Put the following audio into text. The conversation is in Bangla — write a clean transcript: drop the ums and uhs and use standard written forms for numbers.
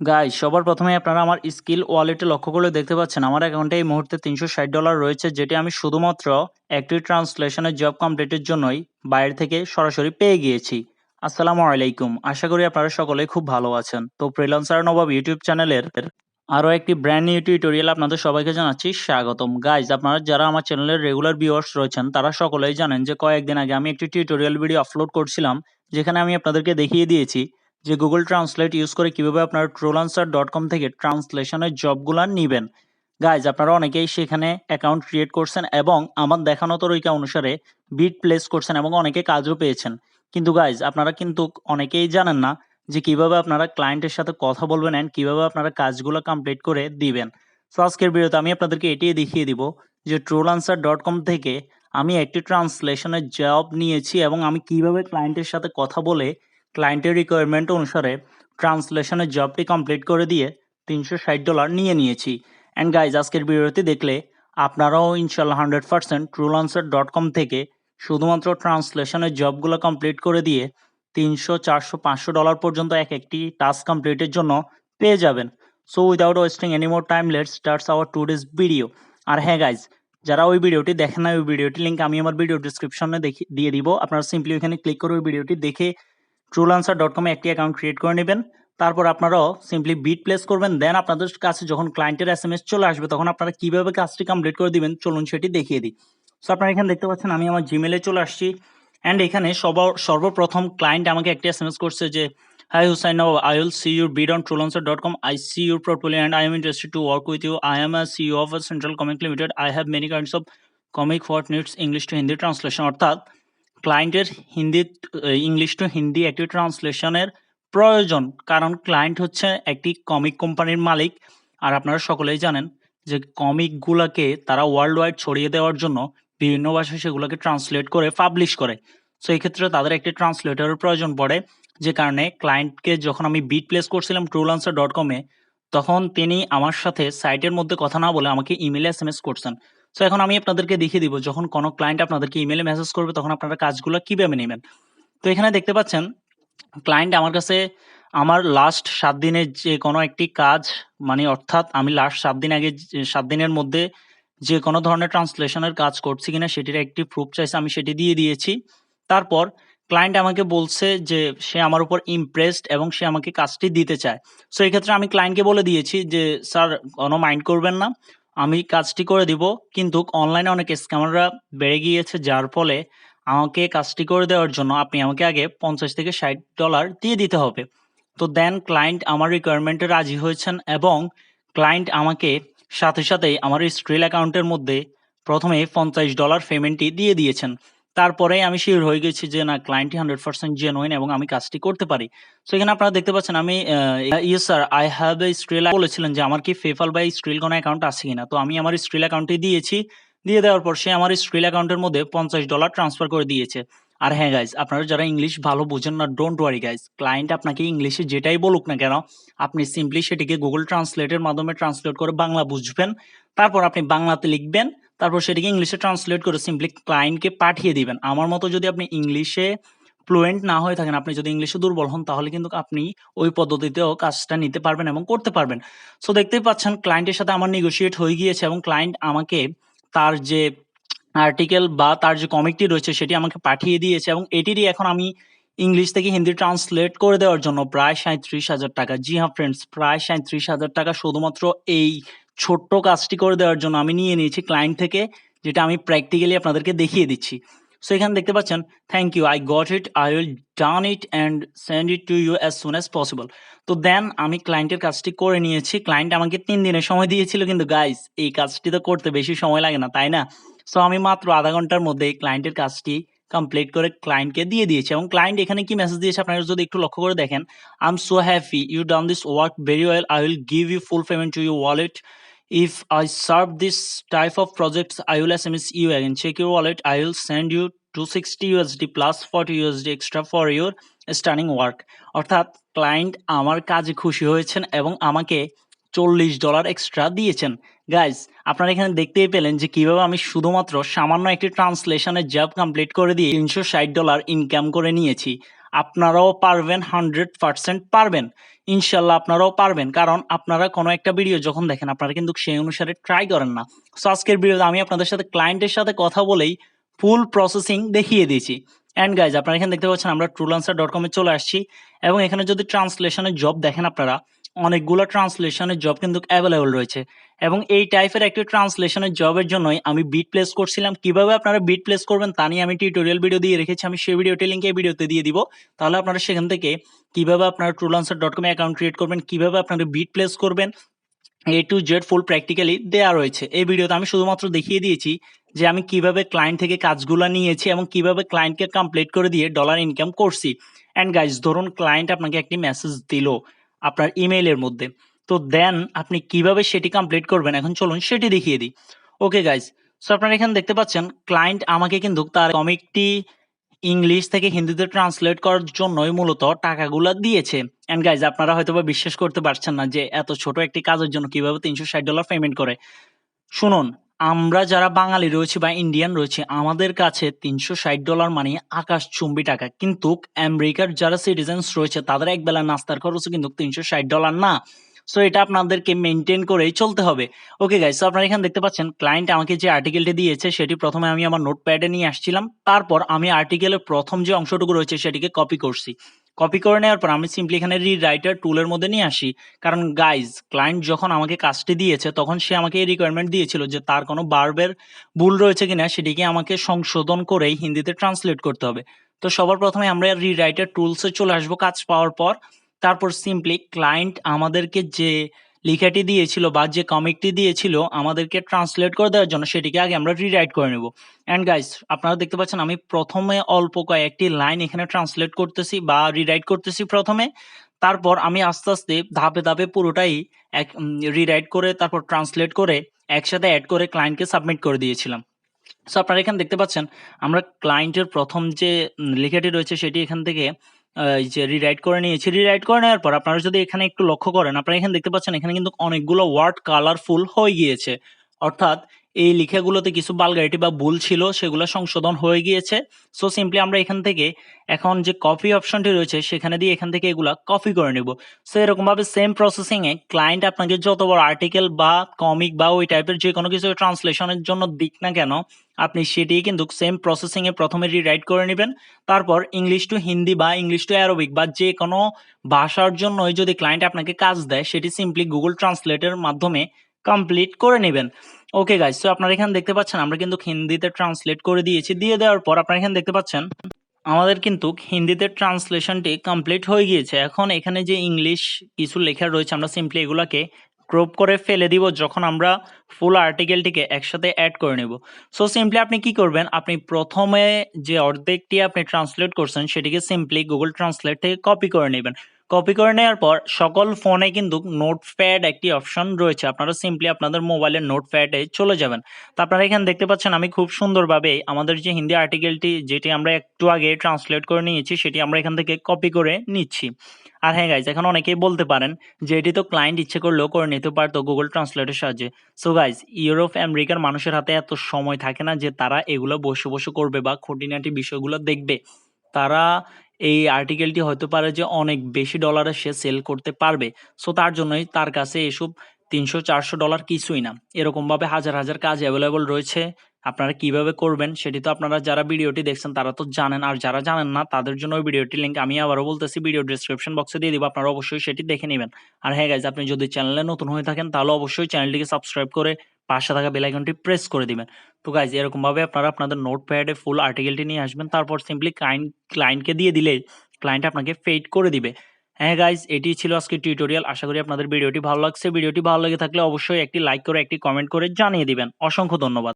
গাইস সবার প্রথমে আপনারা আমার স্কিল ওয়ালেটে লক্ষ্য করলে দেখতে পাচ্ছেন আমার অ্যাকাউন্টে এই মুহূর্তে $360 রয়েছে, যেটি আমি শুধুমাত্র একটি ট্রান্সলেশনের জব কমপ্লিটের জন্যই বাইরে থেকে সরাসরি পেয়ে গিয়েছি। আসসালামু আলাইকুম, আশা করি আপনারা সকলেই খুব ভালো আছেন। তো ফ্রিল্যান্সার নবাব ইউটিউব চ্যানেলের আরও একটি ব্র্যান্ড নিউ টিউটোরিয়াল আপনাদের সবাইকে জানাচ্ছি স্বাগতম। গাইজ, আপনারা যারা আমার চ্যানেলের রেগুলার ভিউয়ার্স রয়েছেন তারা সকলেই জানেন যে কয়েকদিন আগে আমি একটি টিউটোরিয়াল ভিডিও আপলোড করছিলাম, যেখানে আমি আপনাদেরকে দেখিয়ে দিয়েছি যে গুগল ট্রান্সলেট ইউজ করে কিভাবে আপনারা ট্রুলান্সার.কম থেকে ট্রান্সলেশনের জবগুলো নেবেন। গাইজ, আপনারা অনেকেই সেখানে অ্যাকাউন্ট ক্রিয়েট করছেন এবং আমার দেখানো তরিকা অনুসারে বিড প্লেস করছেন এবং অনেকে কাজও পেয়েছেন। কিন্তু গাইজ, আপনারা কিন্তু অনেকেই জানেন না যে কিভাবে আপনারা ক্লায়েন্টের সাথে কথা বলবেন এন্ড কিভাবে আপনারা কাজগুলো কমপ্লিট করে দিবেন। সো আজকের ভিডিওতে আমি আপনাদেরকে এটিই দেখিয়ে দিব যে ট্রুলান্সার.কম থেকে আমি একটি ট্রান্সলেশনের জব নিয়েছি এবং আমি কিভাবে ক্লায়েন্টের সাথে কথা বলে ক্লায়েন্টের রিকোয়ারমেন্ট অনুসারে ট্রান্সলেশনের জবটি কমপ্লিট করে দিয়ে $360 নিয়ে নিয়েছি। অ্যান্ড গাইজ, আজকের ভিডিওটি দেখলে আপনারাও ইনশাল্লাহ 100% ট্রুলান্সার.কম থেকে শুধুমাত্র ট্রান্সলেশনের জবগুলো কমপ্লিট করে দিয়ে $300, $400, $500 পর্যন্ত এক একটি টাস্ক কমপ্লিটের জন্য পেয়ে যাবেন। So without wasting any more time, let's starts our today's video. আর হ্যাঁ গাইজ, যারা ওই ভিডিওটি দেখেন না, ওই ভিডিওটি লিঙ্ক আমি আমার ভিডিও ডিসক্রিপশনে দিয়ে দিব। আপনারা সিম্পলি ওইখানে ক্লিক করে ওই ভিডিওটি দেখে ট্রুলান্সার.কমে একটি অ্যাকাউন্ট ক্রিয়েট করে নেবেন। তারপর আপনারাও সিম্পলি বিড প্লেস করবেন। দেন আপনাদের কাছে যখন ক্লায়েন্টের এসএমএস চলে আসবে তখন আপনারা কিভাবে কাজটি কমপ্লিট করে দিবেন চলুন সেটি দেখিয়ে দিই। সো আপনারা এখানে দেখতে পাচ্ছেন আমি আমার জিমেলে চলে আসছি অ্যান্ড এখানে সর্বপ্রথম ক্লায়েন্ট আমাকে একটি এসএমএস করছে যে, hi Hussain, I will see your bid on Truelancer dot com, I see your portfolio and I am interested to work with you, I am a CEO of a Central Comic Limited, I have many kinds of comic what needs English to Hindi translation. অর্থাৎ ক্লায়েন্টের ইংলিশ টু হিন্দি একটি ট্রান্সলেশনের প্রয়োজন, কারণ ক্লায়েন্ট হচ্ছে একটি কমিক কোম্পানির মালিক। আর আপনারা সকলেই জানেন যে কমিকগুলোকে তারা ওয়ার্ল্ড ওয়াইড ছড়িয়ে দেওয়ার জন্য বিভিন্ন ভাষায় সেগুলোকে ট্রান্সলেট করে পাবলিশ করে। সো এই ক্ষেত্রে তাদের একটি ট্রান্সলেটরের প্রয়োজন পড়ে, যে কারণে ক্লায়েন্টকে যখন আমি বিড প্লেস করছিলাম ট্রুলান্সার.কমে, তখন তিনি আমার সাথে সাইটের মধ্যে কথা না বলে আমাকে ইমেলে এসএমএস করছেন। সো এখন আমি আপনাদেরকে দেখিয়ে দিব যখন কোনো ক্লায়েন্ট আপনাদেরকে ইমেলে মেসেজ করবে তখন আপনারা কাজগুলো কিভাবে নেবেন। তো এখানে দেখতে পাচ্ছেন ক্লায়েন্ট আমার কাছে আমার লাস্ট 7 দিনের যে কোনো একটি কাজ, মানে অর্থাৎ আমি লাস্ট 7 দিন আগে 7 দিনের মধ্যে যে কোনো ধরনের ট্রান্সলেশনের কাজ করছি কিনা সেটির একটি প্রুফ চাইছে, আমি সেটি দিয়ে দিয়েছি। তারপর ক্লায়েন্ট আমাকে বলছে যে সে আমার উপর ইমপ্রেসড এবং সে আমাকে কাজটি দিতে চায়। সো এই ক্ষেত্রে আমি ক্লায়েন্টকে বলে দিয়েছি যে, স্যার কোনো মাইন্ড করবেন না, আমি কাজটি করে দিব। কিন্তু অনলাইনে অনেক স্ক্যামাররা বেড়ে গিয়েছে, যার ফলে আমাকে কাজটি করে দেওয়ার জন্য আপনি আমাকে আগে $50 থেকে $60 দিয়ে দিতে হবে। তো দেন ক্লায়েন্ট আমার রিকোয়ারমেন্টে রাজি হয়েছেন এবং ক্লায়েন্ট আমাকে সাথে সাথেই আমার স্ক্রিল অ্যাকাউন্টের মধ্যে প্রথমে $50 পেমেন্টটি দিয়ে দিয়েছেন। তারপরেই আমি শিওর হয়ে গেছি যে না, ক্লায়েন্টই 100% জেনুইন এবং আমি কাজটি করতে পারি। সো এখানে আপনারা দেখতে পাচ্ছেন আমি yes sir, I have a krill. বলেছিলেন যে আমার কি পেপ্যাল বা স্ক্রিল কোনো অ্যাকাউন্ট আছে কিনা, তো আমি আমার স্ক্রিল অ্যাকাউন্টটি দিয়েছি। দিয়ে দেওয়ার পর সে আমার স্ক্রিল অ্যাকাউন্টের মধ্যে $50 ট্রান্সফার করে দিয়েছে। আর হ্যাঁ গাইজ, আপনারা যারা ইংলিশ ভালো বুঝেন না, ডোন্ট ওয়ারি গাইজ, ক্লায়েন্ট আপনাকে ইংলিশে যেটাই বলুক না কেন, আপনি সিম্পলি সেটিকে গুগল ট্রান্সলেটের মাধ্যমে ট্রান্সলেট করে বাংলা বুঝবেন। তারপর আপনি বাংলাতে লিখবেন, তারপর সেটিকে ইংলিশে ট্রান্সলেট করে সিম্পলি ক্লায়েন্টকে পাঠিয়ে দিবেন। আমার মতো যদি আপনি ইংলিশে ফ্লুয়েন্ট না হয়ে থাকেন, আপনি যদি ইংলিশে দুর্বল হন, তাহলে কিন্তু আপনি ওই পদ্ধতিতেও কাজটা নিতে পারবেন এবং করতে পারবেন। সো দেখতেই পাচ্ছেন ক্লায়েন্টের সাথে আমার নেগোশিয়েট হয়ে গিয়েছে এবং ক্লায়েন্ট আমাকে তার যে আর্টিকেল বা তার যে কমিকটি রয়েছে সেটি আমাকে পাঠিয়ে দিয়েছে এবং এটিরই এখন আমি ইংলিশ থেকে হিন্দি ট্রান্সলেট করে দেওয়ার জন্য প্রায় 37,000 টাকা, জি হ্যাঁ ফ্রেন্ডস, প্রায় 37,000 টাকা শুধুমাত্র এই ছোট্ট কাজটি করে দেওয়ার জন্য আমি নিয়ে নিয়েছি ক্লায়েন্ট থেকে, যেটা আমি প্র্যাকটিক্যালি আপনাদেরকে দেখিয়ে দিচ্ছি। সো এখানে দেখতে পাচ্ছেন, thank you, I got it, I will done it and send it to you as soon as possible. তো দেন আমি ক্লায়েন্টের কাজটি করে নিয়েছি। ক্লায়েন্ট আমাকে 3 দিনের সময় দিয়েছিল, কিন্তু গাইস এই কাজটি তো করতে বেশি সময় লাগে না, তাই না? সো আমি মাত্র আধা ঘন্টার মধ্যে ক্লায়েন্টের কাজটি কমপ্লিট করে ক্লায়েন্টকে দিয়ে দিয়েছি এবং ক্লায়েন্ট এখানে কি মেসেজ দিয়েছে আপনারা যদি একটু লক্ষ্য করে দেখেন, I am so happy you done this work very well, I will give you full payment to your wallet, if I serve this type of projects I will SMS you again, check your wallet, I will send you 260 USD plus 40 USD extra for your stunning work। অর্থাৎ ক্লায়েন্ট আমার কাজে খুশি হয়েছেন এবং আমাকে $40 এক্সট্রা দিয়েছেন। গাইজ, আপনারা এখানে দেখতেই পেলেন যে কিভাবে আমি শুধুমাত্র সামান্য একটি ট্রান্সলেশনের জব কমপ্লিট করে দিয়ে $360 ইনকাম করে নিয়েছি। আপনারাও পারবেন, 100% পারবেন। ইনশাল্লাহ আপনারাও পারবেন, কারণ আপনারা কোনো একটা ভিডিও যখন দেখেন আপনারা কিন্তু সেই অনুসারে ট্রাই করেন না। সো আজকের ভিডিওতে আমি আপনাদের সাথে ক্লায়েন্টের সাথে কথা বলেই ফুল প্রসেসিং দেখিয়ে দিয়েছি। অ্যান্ড গাইজ, আপনারা এখানে দেখতে পাচ্ছেন আমরা truelancer.com এ চলে আসছি, এবং এখানে যদি ট্রান্সলেশনের জব দেখেন আপনারা, অনেকগুলো ট্রান্সলেশনের জব কিন্তু অ্যাভেলেবল রয়েছে, এবং এই টাইপের একটি ট্রান্সলেশনের জবের জন্যই আমি বিট প্লেস করছিলাম। কিভাবে আপনারা বিট প্লেস করবেন তা নিয়ে আমি টিউটোরিয়াল ভিডিও দিয়ে রেখেছি, আমি সেই ভিডিওটি লিঙ্ক এই ভিডিওতে দিয়ে দিব। তাহলে আপনারা সেখান থেকে কিভাবে আপনারা truelancer.com এ অ্যাকাউন্ট ক্রিয়েট করবেন, কিভাবে আপনারা বিট প্লেস করবেন, A to Z full practically দেয়া রয়েছে। এই ভিডিওতে আমি শুধুমাত্র দেখিয়ে দিয়েছি যে আমি কিভাবে ক্লায়েন্ট থেকে কাজগুলো নিয়েছি এবং কিভাবে ক্লায়েন্টকে কমপ্লিট করে দিয়ে ডলার ইনকাম করছি। অ্যান্ড গাইজ, ধরুন ক্লায়েন্ট আপনাকে একটি মেসেজ দিল আপনার ইমেইলের মধ্যে, তো দেন আপনি কিভাবে সেটি কমপ্লিট করবেন, এখন চলুন সেটি দেখিয়ে দিই। ওকে গাইজ, সো আপনারা এখানে দেখতে পাচ্ছেন ক্লায়েন্ট আমাকে কিন্তু তার কমিকটি ইংলিশ থেকে হিন্দিতে ট্রান্সলেট করার জন্যই মূলত টাকাগুলা দিয়েছে। অ্যান্ড গাইজ, আপনারা হয়তোবা বিশ্বাস করতে পারছেন না যে এত ছোট একটি কাজের জন্য কিভাবে $360 পেমেন্ট করে। শুনুন, আমরা যারা বাঙালি রয়েছে বা ইন্ডিয়ান রয়েছে, আমাদের কাছে $360 মানে আকাশচুম্বী টাকা, কিন্তু আমেরিকার যারা সিটিজেন্স রয়েছে তাদের একবেলা নাস্তার খরচও কিন্তু $360 না। সো এটা আপনাদেরকে মেনটেন করেই চলতে হবে। ওকে গাইস, সো আপনারা এখানে দেখতে পাচ্ছেন ক্লায়েন্ট আমাকে যে আর্টিকেলটি দিয়েছে সেটি প্রথমে আমি আমার নোটপ্যাডে নিয়ে আসছিলাম, তারপর আমি আর্টিকেলের প্রথম যে অংশটুকু রয়েছে সেটিকে কপি করছি। কপি করে নেওয়ার পর আমি সিম্পলি এখানে রিরাইটার টুলের মধ্যে নিয়ে আসি, কারণ গাইজ ক্লায়েন্ট যখন আমাকে কাজটি দিয়েছে তখন সে আমাকে এই রিকোয়ারমেন্ট দিয়েছিল যে তার কোনো বার্বের ভুল রয়েছে কিনা সেটিকে আমাকে সংশোধন করেই হিন্দিতে ট্রান্সলেট করতে হবে। তো সবার প্রথমে আমরা রিরাইটার টুলসে চলে আসবো কাজ পাওয়ার পর। তারপর সিম্পলি ক্লায়েন্ট আমাদেরকে যে লেখাটি দিয়েছিল বা যে কমিকটি দিয়েছিল আমাদেরকে ট্রান্সলেট করে দেওয়ার জন্য, সেটিকে আগে আমরা রিরাইট করে নেব। অ্যান্ড গাইস, আপনারা দেখতে পাচ্ছেন আমি প্রথমে অল্প কয়েকটি লাইন এখানে ট্রান্সলেট করতেছি বা রিরাইট করতেছি প্রথমে, তারপর আমি আস্তে আস্তে ধাপে ধাপে পুরোটাই এক রিরাইট করে তারপর ট্রান্সলেট করে একসাথে অ্যাড করে ক্লায়েন্টকে সাবমিট করে দিয়েছিলাম। সো আপনারা এখানে দেখতে পাচ্ছেন আমরা ক্লায়েন্টের প্রথম যে লেখাটি রয়েছে সেটি এখান থেকে এই যে রিরাইট করে নিয়েছি। রিরাইট করে নেওয়ার পর আপনারা যদি এখানে একটু লক্ষ্য করেন, আপনারা এখানে দেখতে পাচ্ছেন এখানে কিন্তু অনেকগুলো ওয়ার্ড কালারফুল হয়ে গিয়েছে, অর্থাৎ এই লেখাগুলোতে কিছু বালগারিটি বা ভুল ছিল সেগুলো সংশোধন হয়ে গিয়েছে। সো সিম্পলি আমরা এখান থেকে এখন যে কপি অপশনটি রয়েছে সেখানে দিয়ে এখান থেকে এগুলা কপি করে নেব। সো এরকমভাবে সেম প্রসেসিংয়ে ক্লায়েন্ট আপনাকে যত বড় আর্টিকেল বা কমিক বা ওই টাইপের যে কোনো কিছু ট্রান্সলেশনের জন্য দিক না কেন, আপনি সেটি কিন্তু সেম প্রসেসিংয়ে প্রথমে রিরাইট করে নেবেন। তারপর ইংলিশ টু হিন্দি বা ইংলিশ টু অ্যারবিক বা যে কোনো ভাষার জন্যই যদি ক্লায়েন্ট আপনাকে কাজ দেয় সেটি সিম্পলি গুগল ট্রান্সলেটের মাধ্যমে কমপ্লিট করে নেবেন। ওকে গাইস, তো আপনারা এখানে দেখতে পাচ্ছেন আমরা কিন্তু হিন্দিতে ট্রান্সলেট করে দিয়েছি। দিয়ে দেওয়ার পর আপনারা এখানে দেখতে পাচ্ছেন আমাদের কিন্তু হিন্দিতে ট্রান্সলেশনটি কমপ্লিট হয়ে গিয়েছে। এখন এখানে যে ইংলিশ কিছু লেখা রয়েছে আমরা সিম্পলি এগুলাকে ক্রপ করে ফেলে দিব যখন আমরা ফুল আর্টিকেলটিকে একসাথে অ্যাড করে নেব। সো সিম্পলি আপনি কি করবেন, আপনি প্রথমে যে অর্ধেকটি আপনি ট্রান্সলেট করছেন সেটিকে সিম্পলি গুগল ট্রান্সলেট থেকে কপি করে নেবেন। কপি করে নেওয়ার পর সকল ফোনে কিন্তু নোটপ্যাড একটি অপশন রয়েছে, আপনারা সিম্পলি আপনাদের মোবাইলের নোটপ্যাডে চলে যাবেন। তো আপনারা এখানে দেখতে পাচ্ছেন আমি খুব সুন্দরভাবে আমাদের যে হিন্দি আর্টিকেলটি যেটি আমরা একটু আগে ট্রান্সলেট করে নিয়েছি সেটি আমরা এখান থেকে কপি করে নিচ্ছি। আর হ্যাঁ গাইজ, এখন অনেকেই বলতে পারেন যে এটি তো ক্লায়েন্ট ইচ্ছে করলেও করে নিতে পারতো গুগল ট্রান্সলেটের সাহায্যে। সো গাইজ, ইউরোপ আমেরিকার মানুষের হাতে এত সময় থাকে না যে তারা এগুলো বসে বসে করবে বা খুঁটিনাটি বিষয়গুলো দেখবে। তারা এই আর্টিকেলটি হয়তো পারে যে অনেক বেশি ডলারে সে সেল করতে পারবে। সো তার জন্যই তার কাছে এসব $300-400 কিছুই না। এরকমভাবে হাজার হাজার কাজ অ্যাভেলেবল রয়েছে। আপনারা কিভাবে করবেন সেটি তো আপনারা যারা ভিডিওটি দেখছেন তারা তো জানেন, আর যারা জানেন না তাদের জন্য ওই ভিডিওটির লিঙ্ক আমি আবারও বলতেছি ভিডিও ডেসক্রিপশন বক্সে দিয়ে দিব, আপনারা অবশ্যই সেটি দেখে নেবেন। আর হ্যাঁ গাইজ, আপনি যদি চ্যানেলে নতুন হয়ে থাকেন তাহলে অবশ্যই চ্যানেলটিকে সাবস্ক্রাইব করে পাশে থাকা বেল আইকনটি প্রেস করে দিবেন। তো গাইজ, এরকমভাবে আপনারা আপনাদের নোটপ্যাডে ফুল আর্টিকেলটি নিয়ে আসবেন, তারপর সিম্পলি ক্লায়েন্টকে দিয়ে দিলে ক্লায়েন্ট আপনাকে পেইড করে দিবে। হ্যাঁ গাইজ, এটি ছিল আজকের টিউটোরিয়াল। আশা করি আপনাদের ভিডিওটি ভালো লাগছে। ভিডিওটি ভালো লেগে থাকলে অবশ্যই একটি লাইক করে একটি কমেন্ট করে জানিয়ে দিবেন। অসংখ্য ধন্যবাদ।